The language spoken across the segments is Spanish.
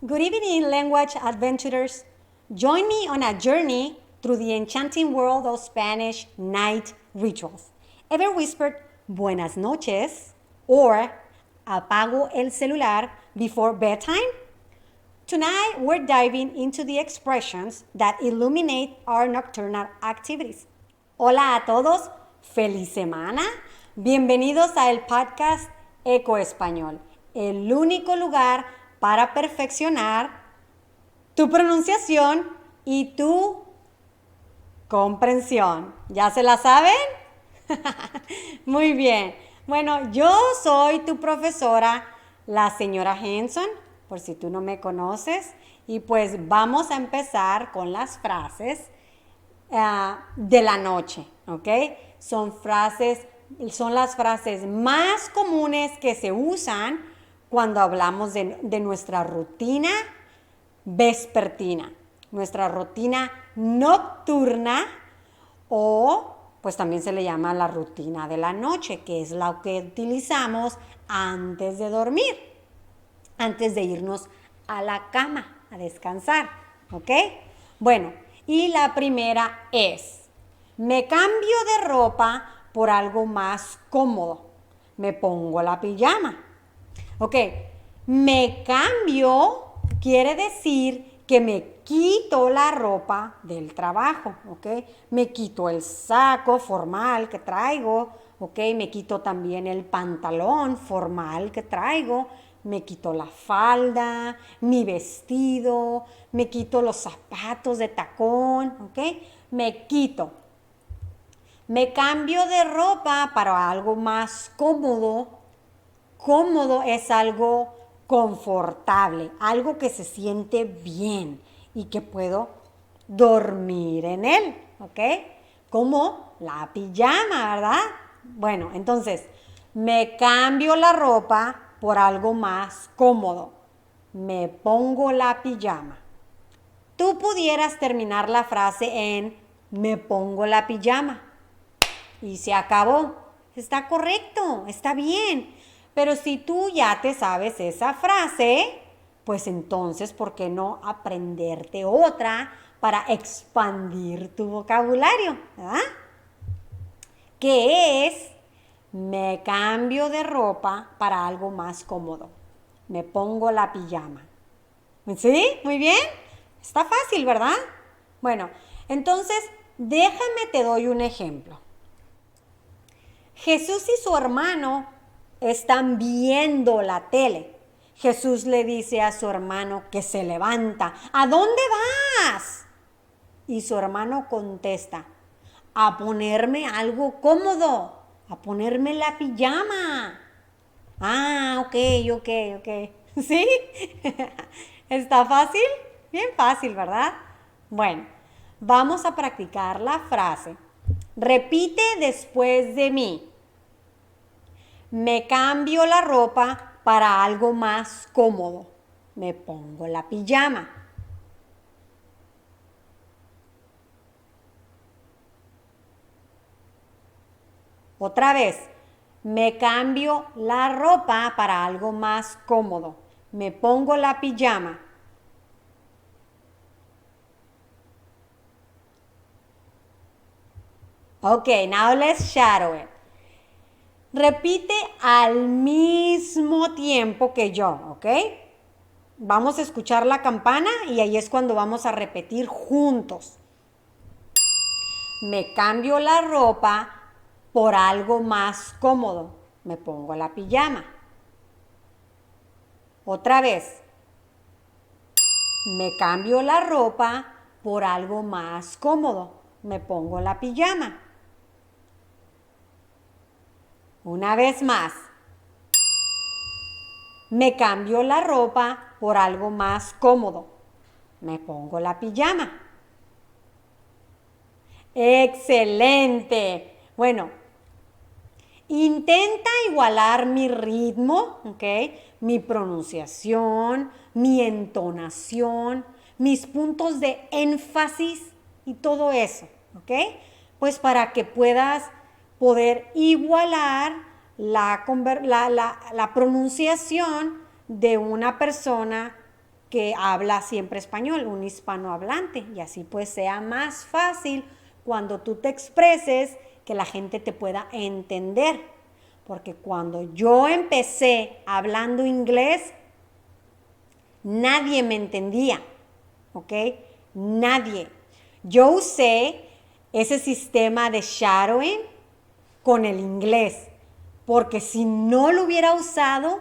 Good evening, language adventurers. Join me on a journey through the enchanting world of Spanish night rituals. Ever whispered buenas noches or apago el celular before bedtime? Tonight, we're diving into the expressions that illuminate our nocturnal activities. Hola a todos, feliz semana. Bienvenidos al podcast Eco Español, el único lugar para perfeccionar tu pronunciación y tu comprensión. ¿Ya se la saben? Muy bien. Bueno, yo soy tu profesora, la señora Henson, por si tú no me conoces. Y pues vamos a empezar con las frases de la noche, ¿ok? Son las frases más comunes que se usan cuando hablamos de nuestra rutina vespertina, nuestra rutina nocturna o pues también se le llama la rutina de la noche, que es la que utilizamos antes de dormir, antes de irnos a la cama a descansar, ¿ok? Bueno, y la primera es, me cambio de ropa por algo más cómodo, me pongo la pijama. Ok, me cambio quiere decir que me quito la ropa del trabajo, ¿ok? Me quito el saco formal que traigo, ¿ok? Me quito también el pantalón formal que traigo, me quito la falda, mi vestido, me quito los zapatos de tacón, ¿ok? Me quito. Me cambio de ropa para algo más cómodo. Cómodo es algo confortable, algo que se siente bien y que puedo dormir en él, ¿ok? Como la pijama, ¿verdad? Bueno, entonces, me cambio la ropa por algo más cómodo. Me pongo la pijama. Tú pudieras terminar la frase en me pongo la pijama y se acabó. Está correcto, está bien. Pero si tú ya te sabes esa frase, pues entonces, ¿por qué no aprenderte otra para expandir tu vocabulario? ¿Verdad? ¿Qué es? Me cambio de ropa para algo más cómodo. Me pongo la pijama. ¿Sí? Muy bien. Está fácil, ¿verdad? Bueno, entonces, déjame te doy un ejemplo. Jesús y su hermano están viendo la tele. Jesús le dice a su hermano que se levanta. ¿A dónde vas? Y su hermano contesta, a ponerme algo cómodo, a ponerme la pijama. Ah, ok. ¿Sí? ¿Está fácil? Bien fácil, ¿verdad? Bueno, vamos a practicar la frase. Repite después de mí. Me cambio la ropa para algo más cómodo. Me pongo la pijama. Otra vez. Me cambio la ropa para algo más cómodo. Me pongo la pijama. Okay, now let's shadow it. Repite al mismo tiempo que yo, ¿ok? Vamos a escuchar la campana y ahí es cuando vamos a repetir juntos. Me cambio la ropa por algo más cómodo. Me pongo la pijama. Otra vez. Me cambio la ropa por algo más cómodo. Me pongo la pijama. Una vez más. Me cambio la ropa por algo más cómodo. Me pongo la pijama. ¡Excelente! Bueno, intenta igualar mi ritmo, ¿ok? Mi pronunciación, mi entonación, mis puntos de énfasis y todo eso, ¿ok? Pues para que puedas poder igualar la pronunciación de una persona que habla siempre español, un hispanohablante, y así pues sea más fácil cuando tú te expreses que la gente te pueda entender. Porque cuando yo empecé hablando inglés, nadie me entendía, ¿ok? Nadie. Yo usé ese sistema de shadowing con el inglés, porque si no lo hubiera usado,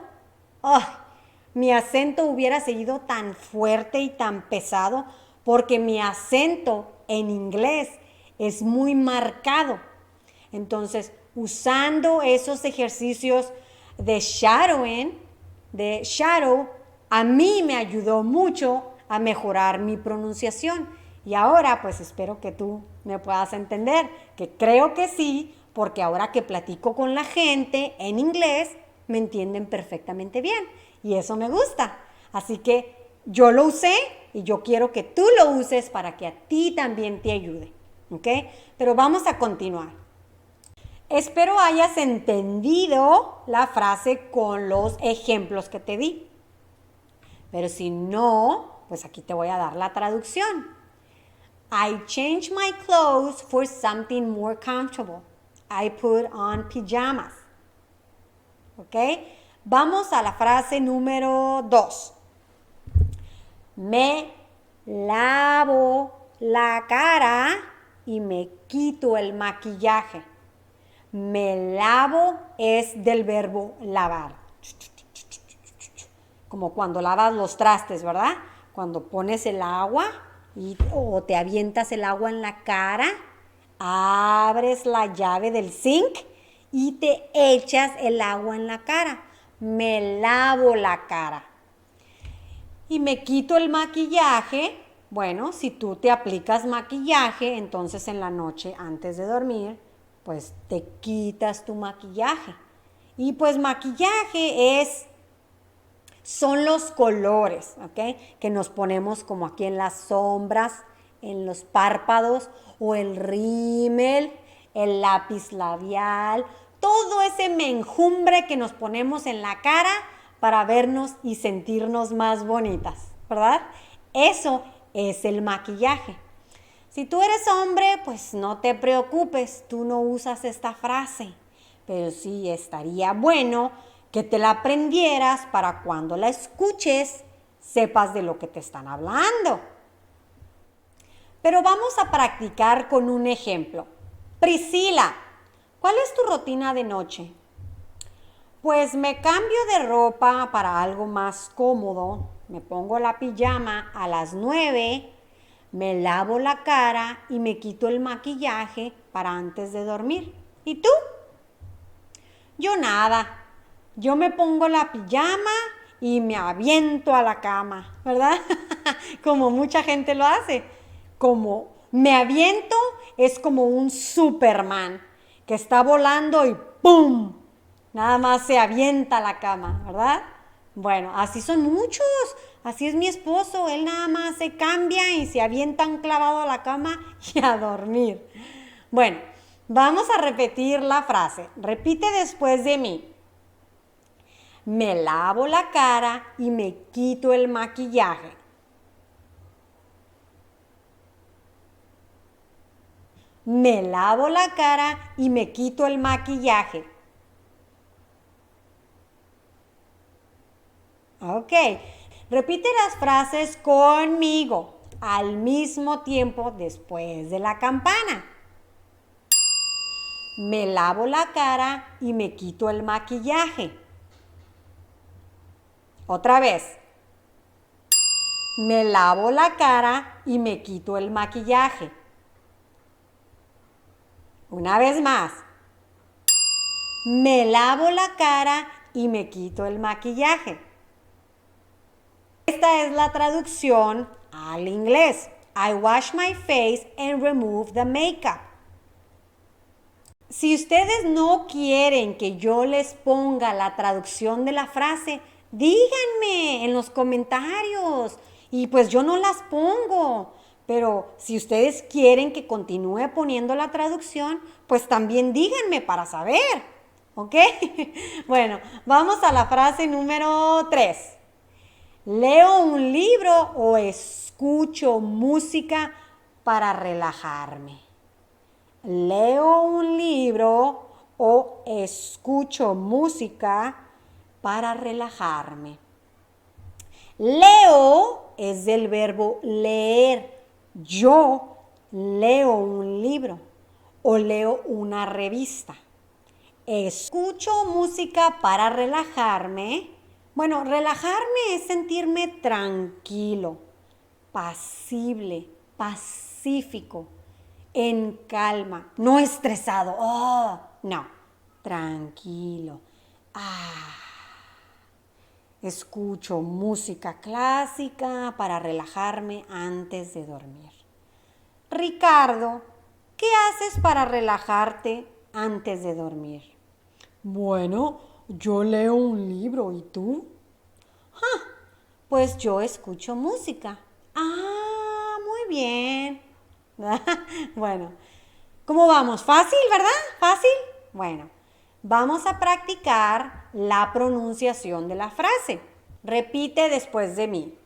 mi acento hubiera seguido tan fuerte y tan pesado, porque mi acento en inglés es muy marcado. Entonces, usando esos ejercicios de shadowing, de shadow, a mí me ayudó mucho a mejorar mi pronunciación. Y ahora, pues espero que tú me puedas entender, que creo que sí, porque ahora que platico con la gente en inglés, me entienden perfectamente bien. Y eso me gusta. Así que yo lo usé y yo quiero que tú lo uses para que a ti también te ayude. ¿Ok? Pero vamos a continuar. Espero hayas entendido la frase con los ejemplos que te di. Pero si no, pues aquí te voy a dar la traducción. I changed my clothes for something more comfortable. I put on pajamas. ¿Ok? Vamos a la frase número 2. Me lavo la cara y me quito el maquillaje. Me lavo es del verbo lavar. Como cuando lavas los trastes, ¿verdad? Cuando pones el agua o te avientas el agua en la cara, abres la llave del zinc y te echas el agua en la cara. Me lavo la cara. Y me quito el maquillaje. Bueno, si tú te aplicas maquillaje, entonces en la noche antes de dormir, pues te quitas tu maquillaje. Y pues maquillaje son los colores, ¿ok? Que nos ponemos como aquí en las sombras, en los párpados, o el rímel, el lápiz labial, todo ese menjumbre que nos ponemos en la cara para vernos y sentirnos más bonitas, ¿verdad? Eso es el maquillaje. Si tú eres hombre, pues no te preocupes, tú no usas esta frase, pero sí estaría bueno que te la aprendieras para cuando la escuches, sepas de lo que te están hablando. Pero vamos a practicar con un ejemplo. Priscila, ¿cuál es tu rutina de noche? Pues me cambio de ropa para algo más cómodo, me pongo la pijama a las 9, me lavo la cara y me quito el maquillaje para antes de dormir. ¿Y tú? Yo nada, yo me pongo la pijama y me aviento a la cama, ¿verdad? Como mucha gente lo hace. Como me aviento es como un Superman que está volando y ¡pum! Nada más se avienta a la cama, ¿verdad? Bueno, así son muchos. Así es mi esposo. Él nada más se cambia y se avienta un clavado a la cama y a dormir. Bueno, vamos a repetir la frase. Repite después de mí. Me lavo la cara y me quito el maquillaje. Me lavo la cara y me quito el maquillaje. Ok, repite las frases conmigo al mismo tiempo después de la campana. Me lavo la cara y me quito el maquillaje. Otra vez. Me lavo la cara y me quito el maquillaje. Una vez más. Me lavo la cara y me quito el maquillaje. Esta es la traducción al inglés. I wash my face and remove the makeup. Si ustedes no quieren que yo les ponga la traducción de la frase, díganme en los comentarios y pues yo no las pongo. Pero si ustedes quieren que continúe poniendo la traducción, pues también díganme para saber. ¿Ok? Bueno, vamos a la frase número 3. ¿Leo un libro o escucho música para relajarme? ¿Leo un libro o escucho música para relajarme? Leo es del verbo leer. Yo leo un libro o leo una revista. Escucho música para relajarme. Bueno, relajarme es sentirme tranquilo, pasible, pacífico, en calma, no estresado. Oh, no, tranquilo. Escucho música clásica para relajarme antes de dormir. Ricardo, ¿qué haces para relajarte antes de dormir? Bueno, yo leo un libro, ¿y tú? Pues yo escucho música. Muy bien. Bueno, ¿cómo vamos? ¿Fácil, verdad? ¿Fácil? Bueno, vamos a practicar la pronunciación de la frase. Repite después de mí.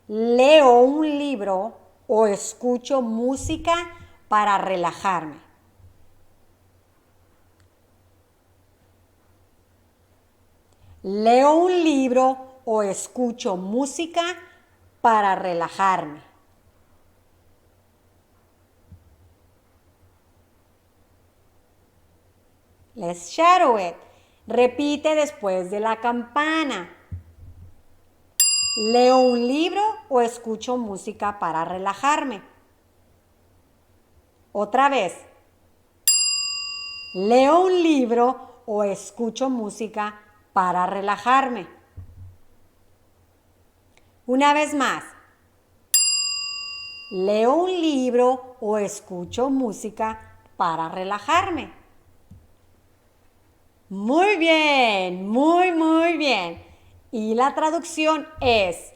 Leo un libro o escucho música para relajarme. Leo un libro o escucho música para relajarme. Let's shadow it. Repite después de la campana. Leo un libro o escucho música para relajarme. Otra vez. Leo un libro o escucho música para relajarme. Una vez más. Leo un libro o escucho música para relajarme. Muy bien, muy bien. Y la traducción es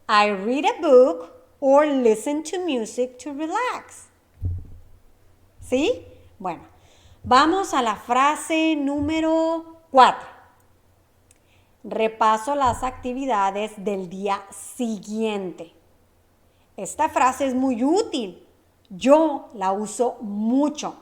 I read a book or listen to music to relax. ¿Sí? Bueno, vamos a la frase número 4. Repaso las actividades del día siguiente. Esta frase es muy útil. Yo la uso mucho.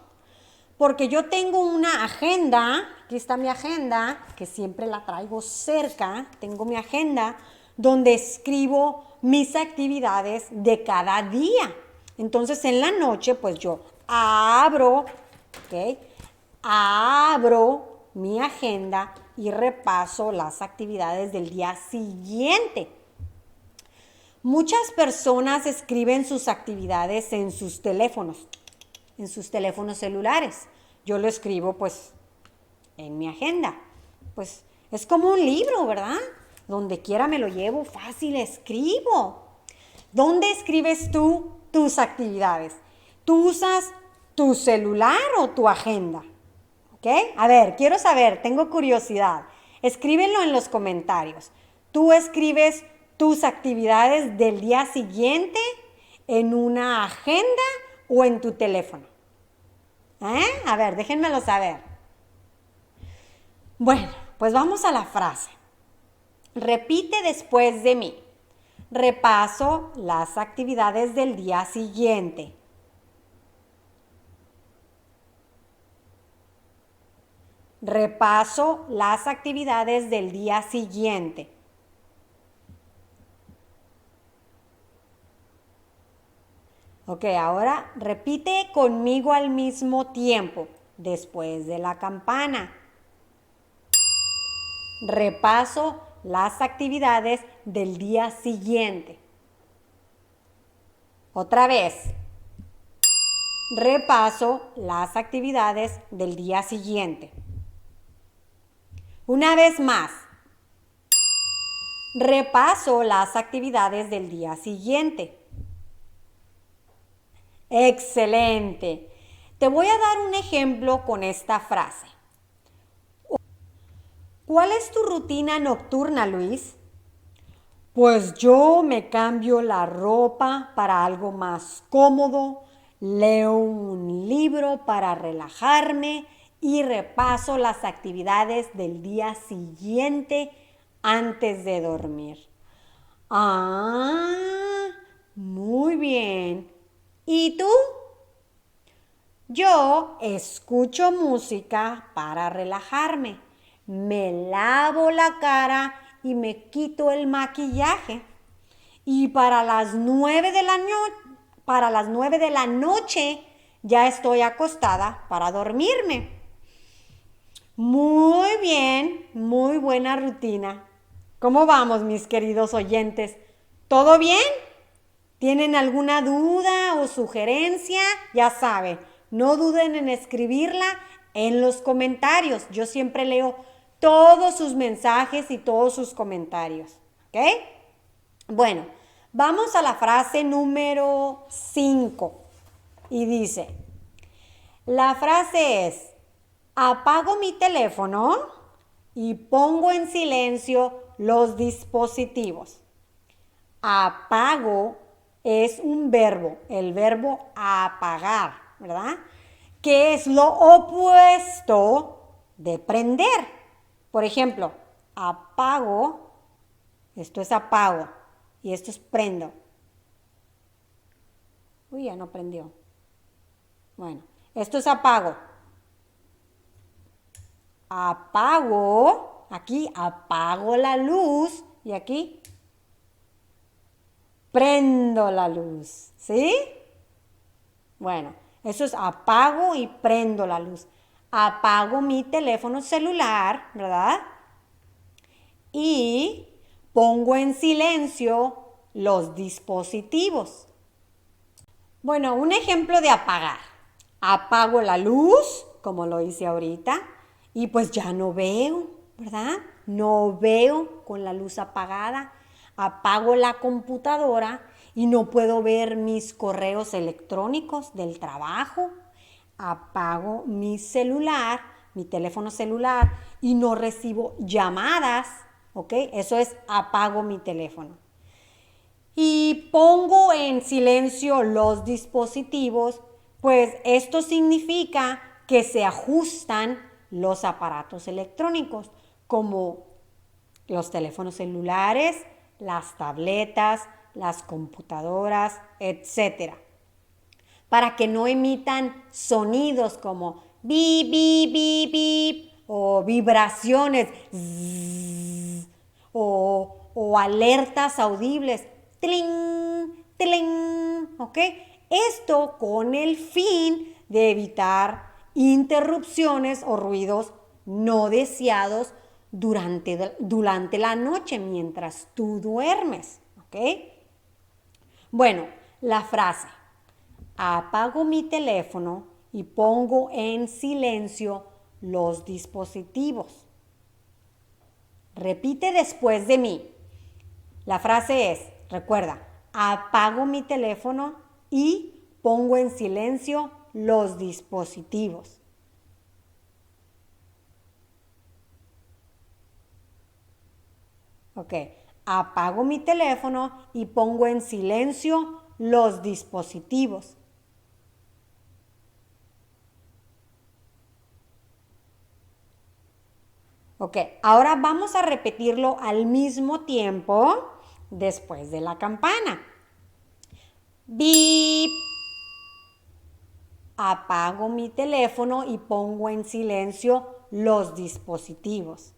Porque yo tengo una agenda, aquí está mi agenda, que siempre la traigo cerca, tengo mi agenda donde escribo mis actividades de cada día. Entonces en la noche pues yo abro mi agenda y repaso las actividades del día siguiente. Muchas personas escriben sus actividades en sus teléfonos celulares. Yo lo escribo pues en mi agenda. Pues es como un libro, ¿verdad? Donde quiera me lo llevo, fácil escribo. ¿Dónde escribes tú tus actividades? ¿Tú usas tu celular o tu agenda? ¿Ok? A ver, quiero saber, tengo curiosidad. Escríbelo en los comentarios. ¿Tú escribes tus actividades del día siguiente en una agenda o en tu teléfono? A ver, déjenmelo saber. Bueno, pues vamos a la frase. Repite después de mí. Repaso las actividades del día siguiente. Repaso las actividades del día siguiente. Ok, ahora repite conmigo al mismo tiempo, después de la campana. Repaso las actividades del día siguiente. Otra vez. Repaso las actividades del día siguiente. Una vez más. Repaso las actividades del día siguiente. Excelente. Te voy a dar un ejemplo con esta frase. ¿Cuál es tu rutina nocturna, Luis? Pues yo me cambio la ropa para algo más cómodo, leo un libro para relajarme y repaso las actividades del día siguiente antes de dormir. Ah, muy bien. ¿Y tú? Yo escucho música para relajarme. Me lavo la cara y me quito el maquillaje. Y para las 9 de la noche ya estoy acostada para dormirme. Muy bien, muy buena rutina. ¿Cómo vamos, mis queridos oyentes? ¿Todo bien? ¿Tienen alguna duda o sugerencia? Ya saben, no duden en escribirla en los comentarios. Yo siempre leo todos sus mensajes y todos sus comentarios. ¿Ok? Bueno, vamos a la frase número 5. Y dice, la frase es, apago mi teléfono y pongo en silencio los dispositivos. Apago es un verbo, el verbo apagar, ¿verdad? Que es lo opuesto de prender. Por ejemplo, apago, esto es apago y esto es prendo. Uy, ya no prendió. Bueno, esto es apago. Apago, aquí apago la luz y aquí prendo la luz, ¿sí? Bueno, eso es apago y prendo la luz. Apago mi teléfono celular, ¿verdad? Y pongo en silencio los dispositivos. Bueno, un ejemplo de apagar. Apago la luz, como lo hice ahorita, y pues ya no veo, ¿verdad? No veo con la luz apagada. Apago la computadora y no puedo ver mis correos electrónicos del trabajo. Apago mi celular, mi teléfono celular y no recibo llamadas, ¿ok? Eso es apago mi teléfono. Y pongo en silencio los dispositivos, pues esto significa que se ajustan los aparatos electrónicos, como los teléfonos celulares, las tabletas, las computadoras, etcétera, para que no emitan sonidos como bip, bip, bip, bip, o vibraciones zzz, o alertas audibles, tling, tling, ¿ok? Esto con el fin de evitar interrupciones o ruidos no deseados durante la noche mientras tú duermes, ¿ok? Bueno, la frase, apago mi teléfono y pongo en silencio los dispositivos. Repite después de mí. La frase es, recuerda, apago mi teléfono y pongo en silencio los dispositivos. Ok, apago mi teléfono y pongo en silencio los dispositivos. Ok, ahora vamos a repetirlo al mismo tiempo después de la campana. Bip. Apago mi teléfono y pongo en silencio los dispositivos.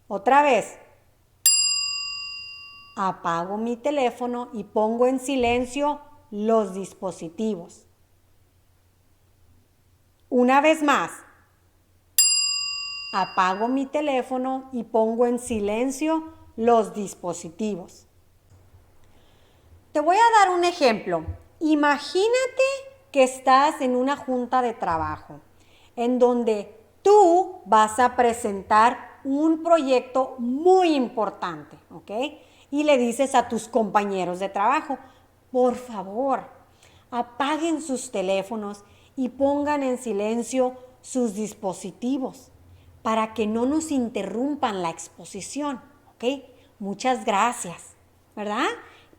Otra vez. Apago mi teléfono y pongo en silencio los dispositivos. Una vez más. Apago mi teléfono y pongo en silencio los dispositivos. Te voy a dar un ejemplo. Imagínate que estás en una junta de trabajo en donde tú vas a presentar un proyecto muy importante, ¿ok? Y le dices a tus compañeros de trabajo, por favor, apaguen sus teléfonos y pongan en silencio sus dispositivos para que no nos interrumpan la exposición, ¿ok? Muchas gracias, ¿verdad?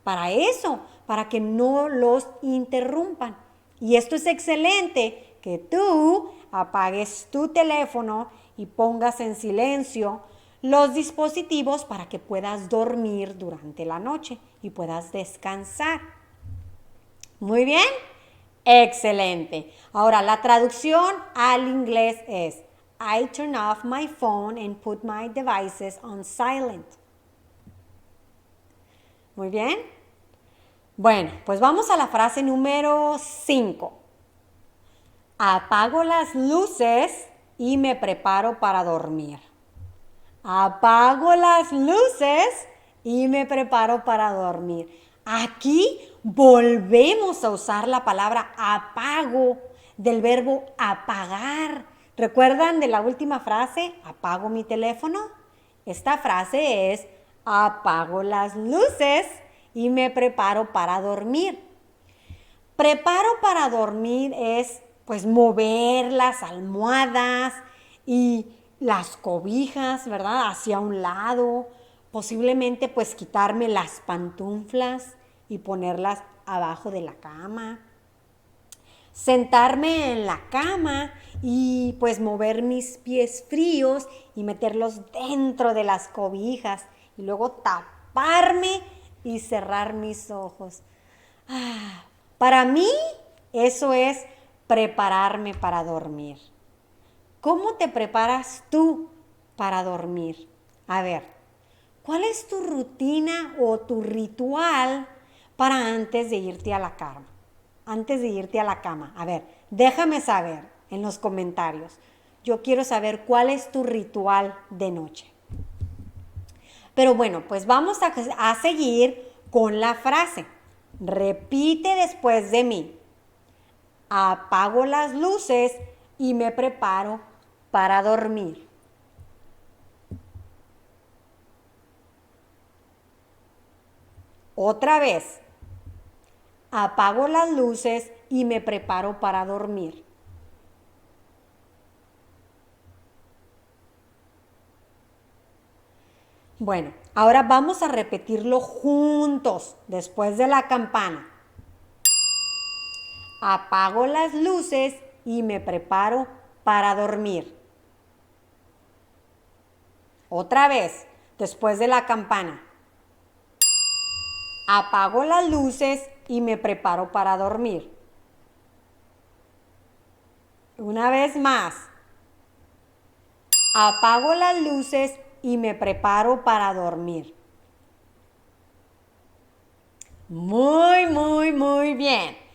Para eso, para que no los interrumpan. Y esto es excelente, que tú apagues tu teléfono y pongas en silencio los dispositivos para que puedas dormir durante la noche y puedas descansar. Muy bien, excelente. Ahora, la traducción al inglés es I turn off my phone and put my devices on silent. Muy bien. Bueno, pues vamos a la frase número 5. Apago las luces y me preparo para dormir. Apago las luces y me preparo para dormir. Aquí volvemos a usar la palabra apago del verbo apagar. ¿Recuerdan de la última frase? Apago mi teléfono. Esta frase es apago las luces y me preparo para dormir. Preparo para dormir es pues mover las almohadas y las cobijas, ¿verdad? Hacia un lado. Posiblemente pues quitarme las pantuflas y ponerlas abajo de la cama. Sentarme en la cama y pues mover mis pies fríos y meterlos dentro de las cobijas y luego taparme y cerrar mis ojos. Para mí eso es prepararme para dormir. ¿Cómo te preparas tú para dormir? A ver, ¿cuál es tu rutina o tu ritual para antes de irte a la cama? Antes de irte a la cama. A ver, déjame saber en los comentarios. Yo quiero saber cuál es tu ritual de noche. Pero bueno, pues vamos a seguir con la frase. Repite después de mí. Apago las luces y me preparo para dormir. Otra vez. Apago las luces y me preparo para dormir. Bueno, ahora vamos a repetirlo juntos después de la campana. Apago las luces y me preparo para dormir. Otra vez, después de la campana. Apago las luces y me preparo para dormir. Una vez más. Apago las luces y me preparo para dormir. Muy bien.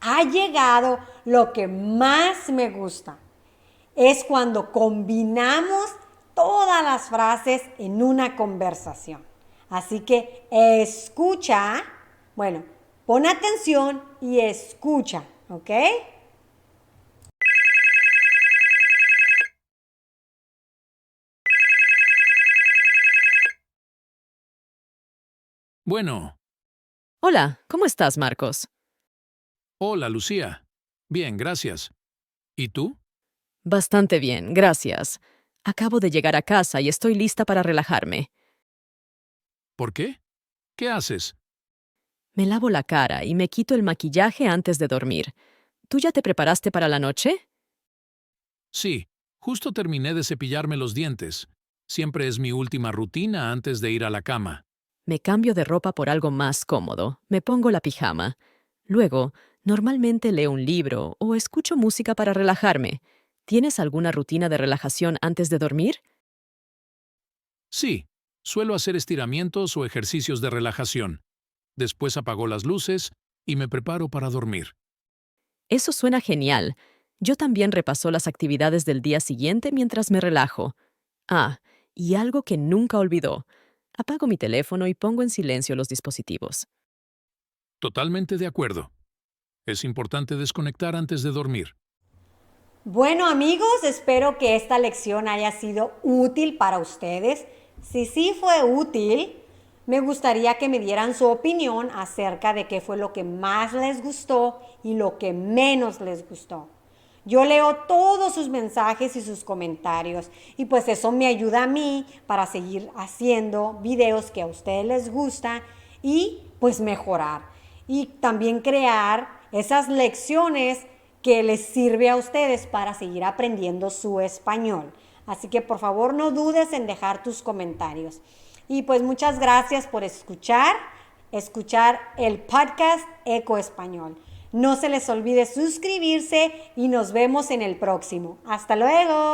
Ha llegado lo que más me gusta. Es cuando combinamos todas las frases en una conversación. Así que escucha, bueno, pon atención y escucha, ¿ok? Bueno, Hola, ¿cómo estás, Marcos? hola Lucía. Bien, gracias. ¿Y tú? Bastante bien, gracias. Acabo de llegar a casa y estoy lista para relajarme. ¿Por qué? ¿Qué haces? Me lavo la cara y me quito el maquillaje antes de dormir. ¿Tú ya te preparaste para la noche? Sí, justo terminé de cepillarme los dientes. Siempre es mi última rutina antes de ir a la cama. Me cambio de ropa por algo más cómodo. Me pongo la pijama. Luego, normalmente leo un libro o escucho música para relajarme. ¿Tienes alguna rutina de relajación antes de dormir? Sí, suelo hacer estiramientos o ejercicios de relajación. Después apago las luces y me preparo para dormir. Eso suena genial. Yo también repaso las actividades del día siguiente mientras me relajo. Y algo que nunca olvidó. Apago mi teléfono y pongo en silencio los dispositivos. Totalmente de acuerdo. Es importante desconectar antes de dormir. Bueno, amigos, espero que esta lección haya sido útil para ustedes. Si sí fue útil, me gustaría que me dieran su opinión acerca de qué fue lo que más les gustó y lo que menos les gustó. Yo leo todos sus mensajes y sus comentarios y pues eso me ayuda a mí para seguir haciendo videos que a ustedes les gustan y pues mejorar. Y también crear esas lecciones que les sirve a ustedes para seguir aprendiendo su español. Así que por favor no dudes en dejar tus comentarios. Y pues muchas gracias por escuchar el podcast Eco Español. No se les olvide suscribirse y nos vemos en el próximo. Hasta luego.